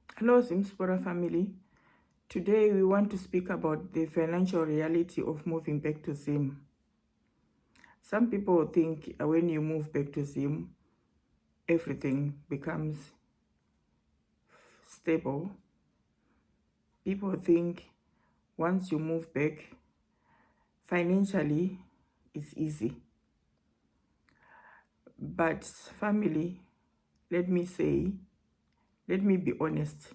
Hello, Diaspora family. Today we want to speak about the financial reality of moving back to Zim. Some people think when you move back to Zim, everything becomes stable. People think once you move back, financially, it's easy. But family, let me be honest.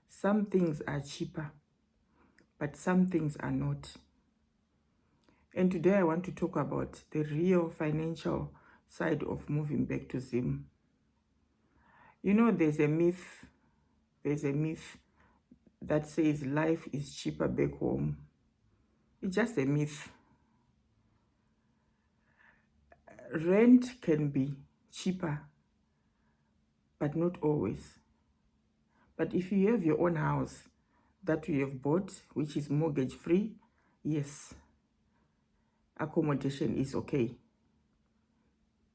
Some things are cheaper, but some things are not. And today I want to talk about the real financial side of moving back to Zim. You know, there's a myth that says life is cheaper back home. It's just a myth. Rent can be cheaper, but not always. But if you have your own house that you have bought, which is mortgage free, yes, accommodation is okay.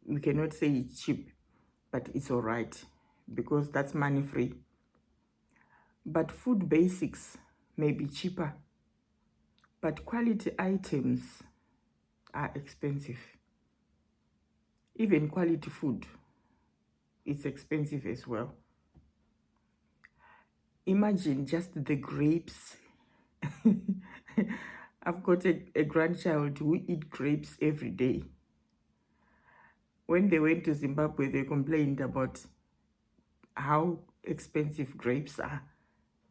We cannot say it's cheap, but it's all right because that's money free. But food basics may be cheaper, but quality items are expensive. Even quality food is expensive as well. Imagine just the grapes. I've got a grandchild who eats grapes every day. When they went to Zimbabwe, they complained about how expensive grapes are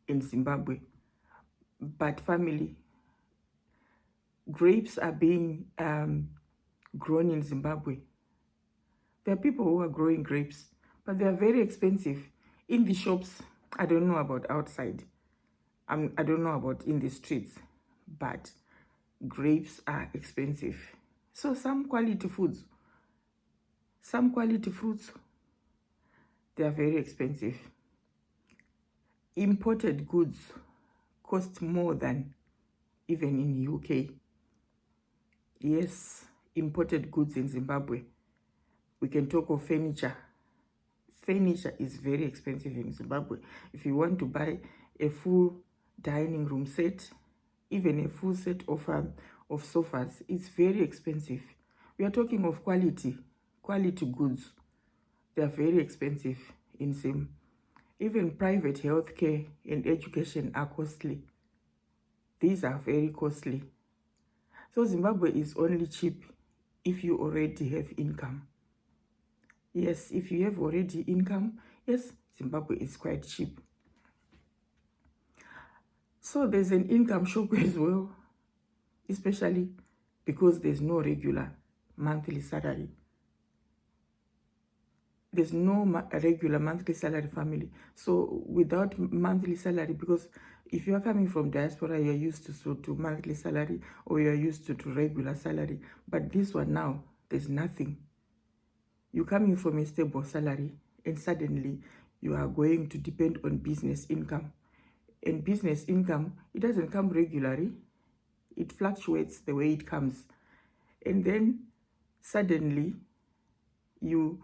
in Zimbabwe. But family, grapes are being grown in Zimbabwe. There are people who are growing grapes, but they are very expensive. In the shops, I don't know about outside. I don't know about in the streets, but grapes are expensive. So some quality fruits, they are very expensive. Imported goods cost more than even in the UK. Yes, imported goods in Zimbabwe. We can talk of furniture. Furniture is very expensive in Zimbabwe. If you want to buy a full dining room set, even a full set of sofas, it's very expensive. We are talking of quality goods. They are very expensive in Zim. Even private healthcare and education are costly. These are very costly. So Zimbabwe is only cheap if you already have income. Yes, if you have already income, yes, Zimbabwe is quite cheap. So there's an income shock as well, especially because there's no regular monthly salary. There's no regular monthly salary family. So without monthly salary, because if you are coming from diaspora, you're used to monthly salary or you're used to regular salary. But this one now, there's nothing. You're coming from a stable salary and suddenly you are going to depend on business income. And business income, it doesn't come regularly. It fluctuates the way it comes. And then suddenly you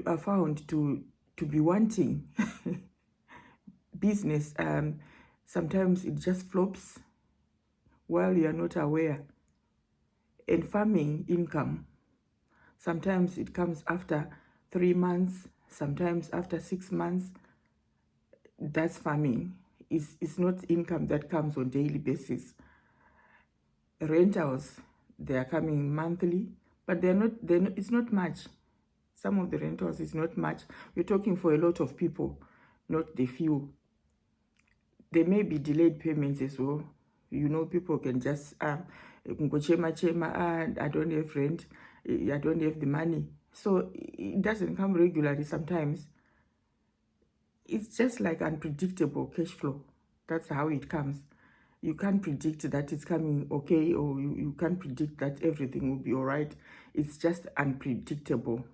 are found to be wanting business. Sometimes it just flops while you are not aware. And farming income, sometimes it comes after 3 months, sometimes after 6 months. That's farming. It's not income that comes on daily basis. Rentals, they are coming monthly, but they're not, it's not much. Some of the rentals is not much. We're talking for a lot of people, not the few. There may be delayed payments as well. You know, people can just I don't have rent, I don't have the money. So it doesn't come regularly sometimes. It's just like unpredictable cash flow. That's how it comes. You can't predict that it's coming okay, or you can't predict that everything will be all right. It's just unpredictable.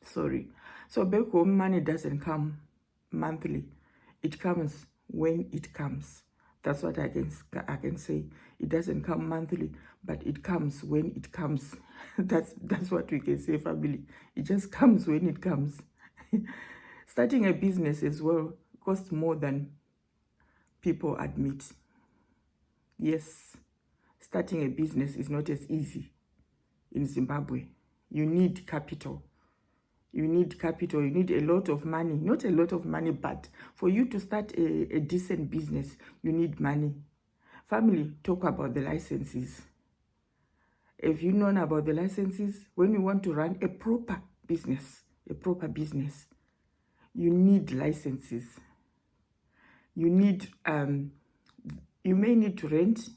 Sorry. So back home, money doesn't come monthly. It comes when it comes. That's what I can say. It doesn't come monthly, but it comes when it comes. That's what we can say, family. It just comes when it comes. Starting a business as well costs more than people admit. Yes, starting a business is not as easy in Zimbabwe. You need capital. You need capital. You need a lot of money. Not a lot of money, but for you to start a decent business, you need money. Family, talk about the licenses. Have you known about the licenses? When you want to run a proper business, you need licenses. You need, you may need to rent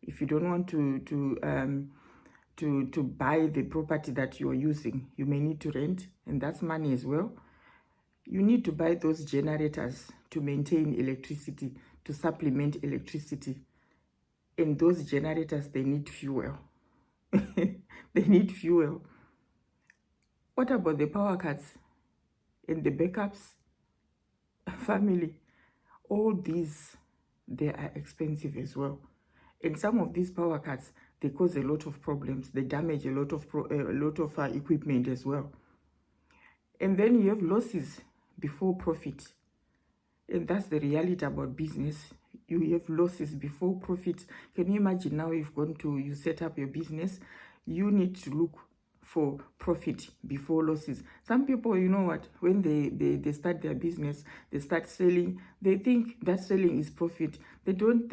if you don't want to buy the property that you're using. You may need to rent, and that's money as well. You need to buy those generators to maintain electricity, to supplement electricity. And those generators, they need fuel. They need fuel. What about the power cuts and the backups? Family, all these, they are expensive as well. And some of these power cuts, they cause a lot of problems. They damage a lot of equipment as well. And then you have losses before profit. And that's the reality about business. You have losses before profit. Can you imagine now you set up your business, you need to look for profit before losses. Some people, you know what, when they start their business, they start selling, they think that selling is profit. They don't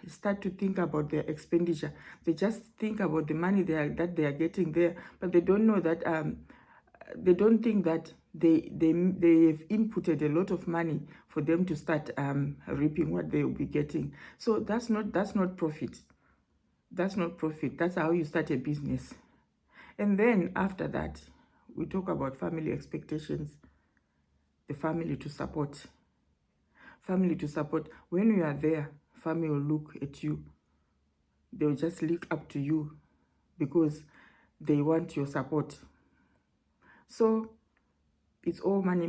start to think about their expenditure. They just think about the money that they are getting there, but they don't know that they don't think that they have inputted a lot of money for them to start reaping what they will be getting. So that's not profit. That's not profit. That's how you start a business. And then after that, we talk about family expectations, the family to support. Family to support. When you are there, family will look at you. They will just look up to you because they want your support. So it's all money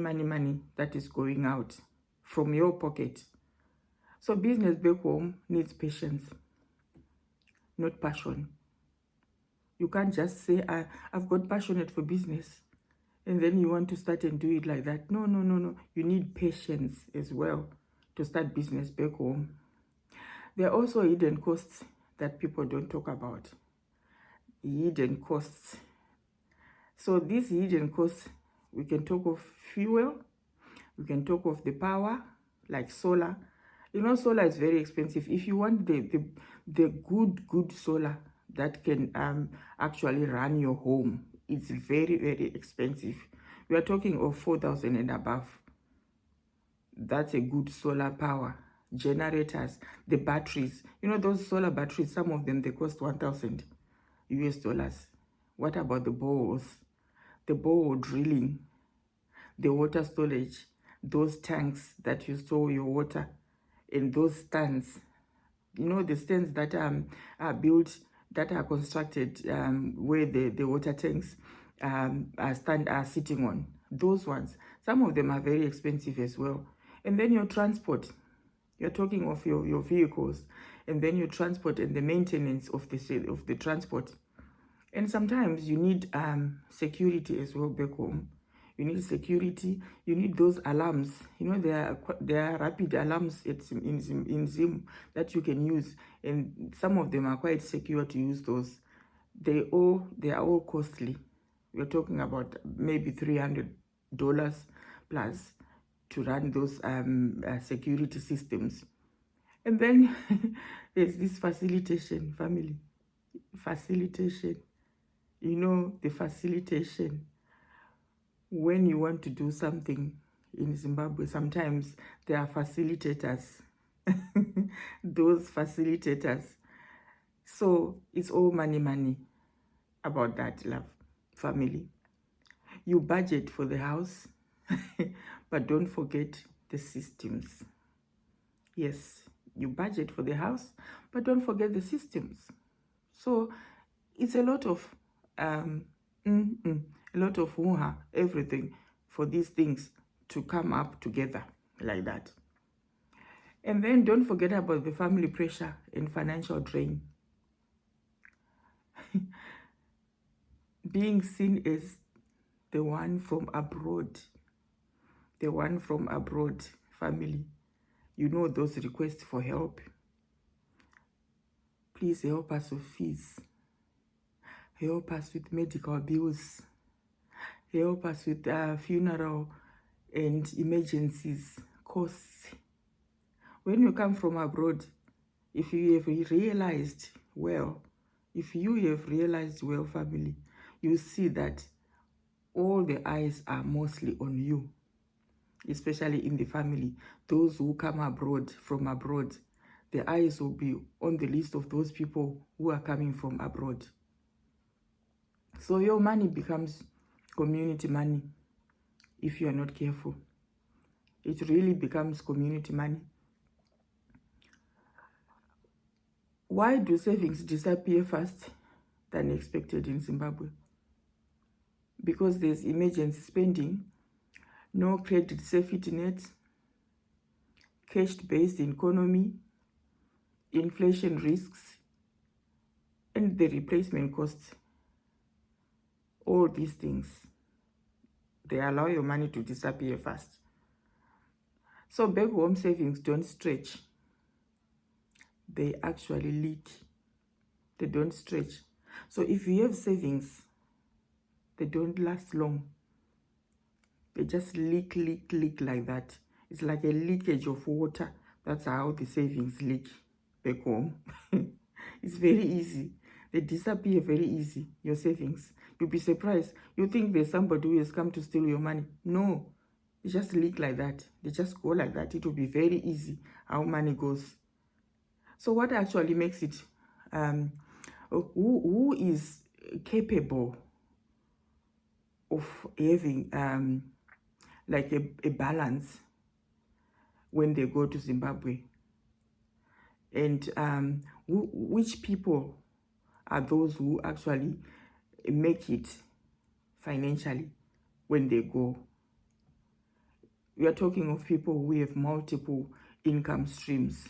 that is going out from your pocket. So business back home needs patience, not passion. You can't just say, I've got passionate for business, and then you want to start and do it like that. No. You need patience as well to start business back home. There are also hidden costs that people don't talk about. Hidden costs. So these hidden costs, we can talk of fuel, we can talk of the power, like solar. You know, solar is very expensive. If you want the good solar that can actually run your home, it's very expensive. We are talking of 4,000 and above. That's a good solar power. Generators, the batteries. You know, those solar batteries, some of them, they cost 1,000 US dollars. What about the boreholes? The borehole drilling, the water storage, those tanks that you store your water, and those stands. You know, the stands that are built, that are constructed where the water tanks are sitting on. Those ones, some of them are very expensive as well. And then your transport. You're talking of your vehicles, and then your transport and the maintenance of the transport. And sometimes you need security as well back home. You need security. You need those alarms. You know, there are rapid alarms in Zim that you can use, and some of them are quite secure to use those. They are all costly. We're talking about maybe $300 plus to run those security systems. And then there's this facilitation, family. Facilitation. You know, the facilitation. When you want to do something in Zimbabwe, sometimes there are facilitators. Those facilitators. So it's all money about that, love, family. You budget for the house, but don't forget the systems. Yes, you budget for the house, but don't forget the systems. So it's a lot of everything for these things to come up together like that. And then don't forget about the family pressure and financial drain. Being seen as the one from abroad the one from abroad family, you know those requests for help. Please help us with fees. Help us with medical bills. Help us with funeral and emergencies costs. When you come from abroad, if you have realized well, family, you see that all the eyes are mostly on you, especially in the family. Those who come abroad, from abroad, the eyes will be on the list of those people who are coming from abroad. So your money becomes community money if you are not careful. It really becomes community money. Why do savings disappear fast than expected in Zimbabwe? Because there's emergency spending, no credit safety nets, cash-based economy, inflation risks, and the replacement costs. All these things, they allow your money to disappear fast. So back home savings don't stretch. They actually leak. They don't stretch. So if you have savings, they don't last long. They just leak like that. It's like a leakage of water. That's how the savings leak back home. It's very easy. They disappear very easy, your savings. You'll be surprised. You think there's somebody who has come to steal your money. No, they just leak like that. They just go like that. It will be very easy how money goes. So what actually makes it, who is capable of having like a balance when they go to Zimbabwe? And which people are those who actually make it financially when they go? We are talking of people who have multiple income streams.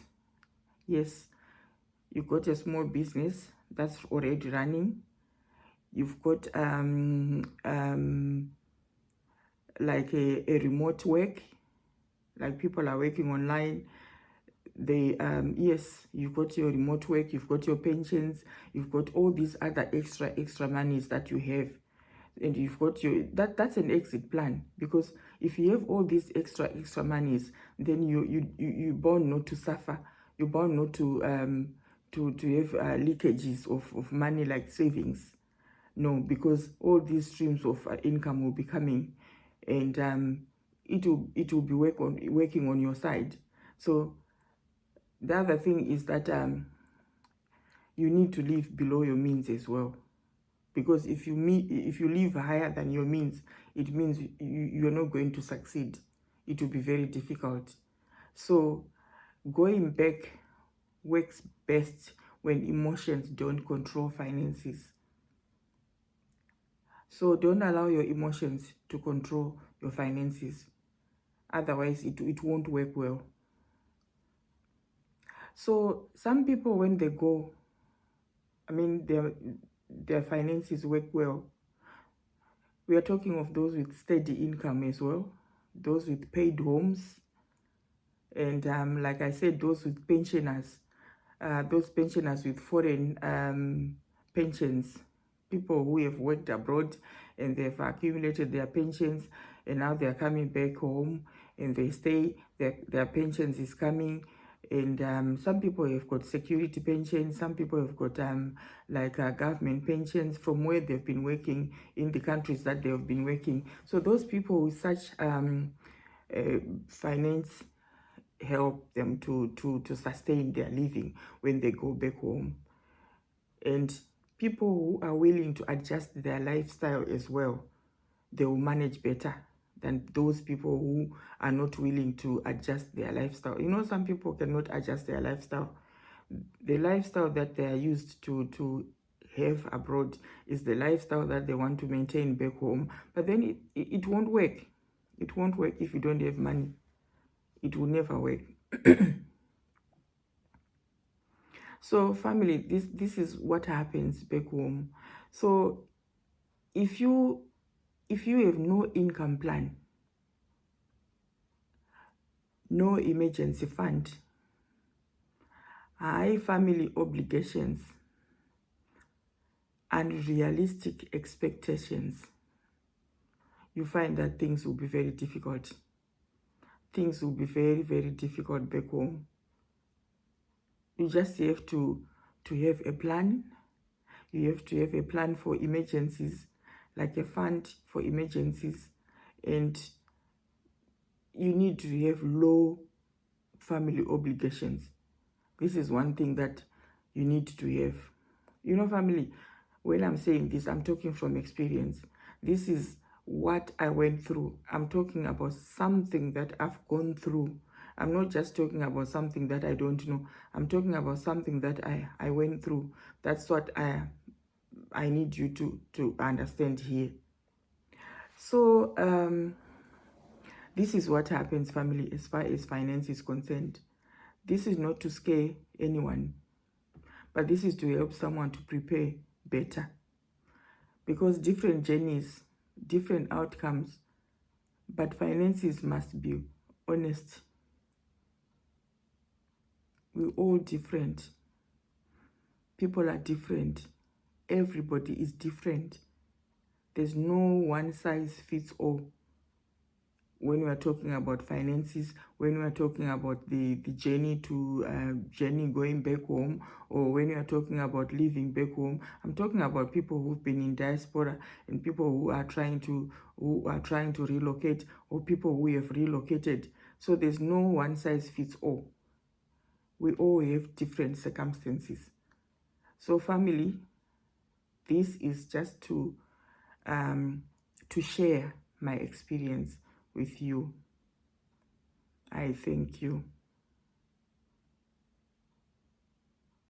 Yes, you've got a small business that's already running. You've got like a remote work, like people are working online. They yes, you've got your remote work, you've got your pensions, you've got all these other extra monies that you have, and you've got your that's an exit plan. Because if you have all these extra monies, then you're bound not to suffer. You're bound not to have leakages of money like savings. No, because all these streams of income will be coming, and it will be working on your side. So the other thing is that you need to live below your means as well. Because if you live higher than your means, it means you're not going to succeed. It will be very difficult. So going back works best when emotions don't control finances. So don't allow your emotions to control your finances. Otherwise, it won't work well. So some people, when they go, I mean, their finances work well. We are talking of those with steady income as well, those with paid homes, and like I said, those with pensioners, those pensioners with foreign pensions, people who have worked abroad and they've accumulated their pensions, and now they're coming back home and they stay, their pensions is coming. And some people have got security pensions, some people have got government pensions from where they've been working in the countries that they've been working. So those people with such finance help them to sustain their living when they go back home. And people who are willing to adjust their lifestyle as well, they will manage better than those people who are not willing to adjust their lifestyle. You know, some people cannot adjust their lifestyle. The lifestyle that they are used to have abroad is the lifestyle that they want to maintain back home. But then it won't work. It won't work if you don't have money. It will never work. So family, this is what happens back home. So if you have no income plan, no emergency fund, high family obligations, unrealistic expectations, you find that things will be very difficult. Things will be very, very difficult back home. You just have to have a plan. You have to have a plan for emergencies, like a fund for emergencies. And you need to have low family obligations. This is one thing that you need to have. You know, family, when I'm saying this, I'm talking from experience. This is what I went through. I'm talking about something that I've gone through. I'm not just talking about something that I don't know. I'm talking about something that I went through. That's what I need you to understand here. So this is what happens, family, as far as finance is concerned. This is not to scare anyone, but this is to help someone to prepare better. Because different journeys, different outcomes, but finances must be honest. We're all different. People are different. Everybody is different. There's no one size fits all. When we are talking about finances, when we are talking about the journey to journey going back home, or when we are talking about living back home, I'm talking about people who've been in diaspora and people who are trying to relocate, or people who have relocated. So there's no one size fits all. We all have different circumstances. So family, this is just to share my experience with you. I thank you.